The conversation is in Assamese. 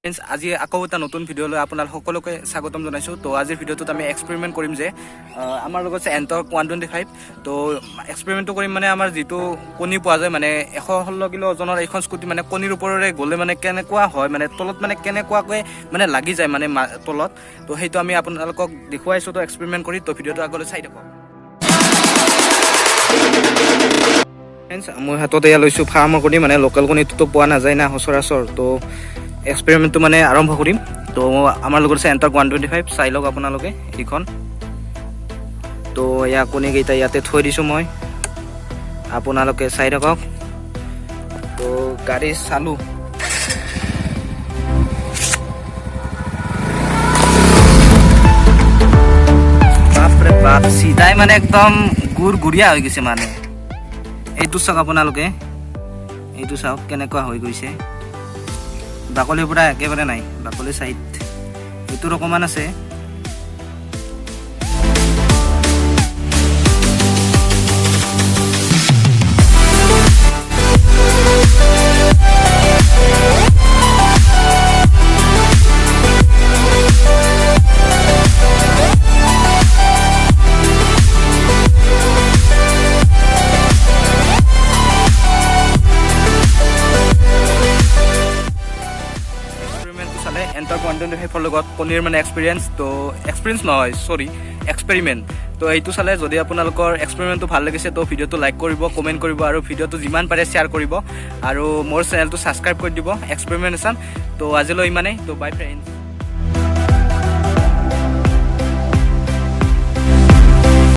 ফ্ৰেন্ডছ আজি আকৌ এটা নতুন ভিডিঅ' লৈ আপোনালোক সকলোকে স্বাগতম জনাইছোঁ। তো আজিৰ ভিডিঅ'টোত আমি এক্সপেৰিমেণ্ট কৰিম যে আমাৰ লগত আছে এণ্টৰ্ক 125। তো এক্সপেৰিমেণ্টটো কৰিম মানে আমাৰ যিটো কণী পোৱা যায় মানে 116 কিলো ওজনৰ এইখন স্কুটি মানে কণীৰ ওপৰেৰে গ'লে মানে কেনেকুৱা হয় মানে তলত মানে কেনেকুৱাকৈ মানে লাগি যায় মানে তলত। তো সেইটো আমি আপোনালোকক দেখুৱাইছোঁ তো এক্সপেৰিমেণ্ট কৰি। তো ভিডিঅ'টো আগলৈ চাই থাকক। ফ্ৰেন্ডছ মই হাতত এয়া লৈছোঁ ফাৰ্মৰ কণী, মানে লোকেল কণীটোতো পোৱা নাযায় না সচৰাচৰ। তো এক্সপেৰিমেণ্টটো মানে আৰম্ভ কৰিম। তো আমাৰ লগত আছে এণ্টৰ্ক 125, চাই লওক আপোনালোকে এইখন। তো এয়া কণীকেইটা ইয়াতে থৈ দিছোঁ মই, আপোনালোকে চাই থাকক। তো গাড়ী চালোঁ। বাপৰে বাপ, চিধাই মানে একদম গুড়গুড়ীয়া হৈ গৈছে মানে। এইটো চাওক আপোনালোকে, এইটো চাওক কেনেকুৱা হৈ গৈছে। বাকলিৰ পৰা একেবাৰে নাই, বাকলি চাইড এইটোৰ অকণমান আছে। চালে এণ্টৰ্ক 125ৰ লগত কণীৰ মানে এক্সপিৰিয়েঞ্চ, তো এক্সপিৰিয়েঞ্চ নহয় চৰি এক্সপেৰিমেণ্ট। তো এইটো চালে যদি আপোনালোকৰ এক্সপেৰিমেণ্টটো ভাল লাগিছে তো ভিডিঅ'টো লাইক কৰিব, কমেণ্ট কৰিব আৰু ভিডিঅ'টো যিমান পাৰে শ্বেয়াৰ কৰিব আৰু মোৰ চেনেলটো ছাবস্ক্ৰাইব কৰি দিব এক্সপেৰিমেণ্টেশ্যন। তো আজিলৈ ইমানেই। তো বাই ফ্ৰেণ্ডছ।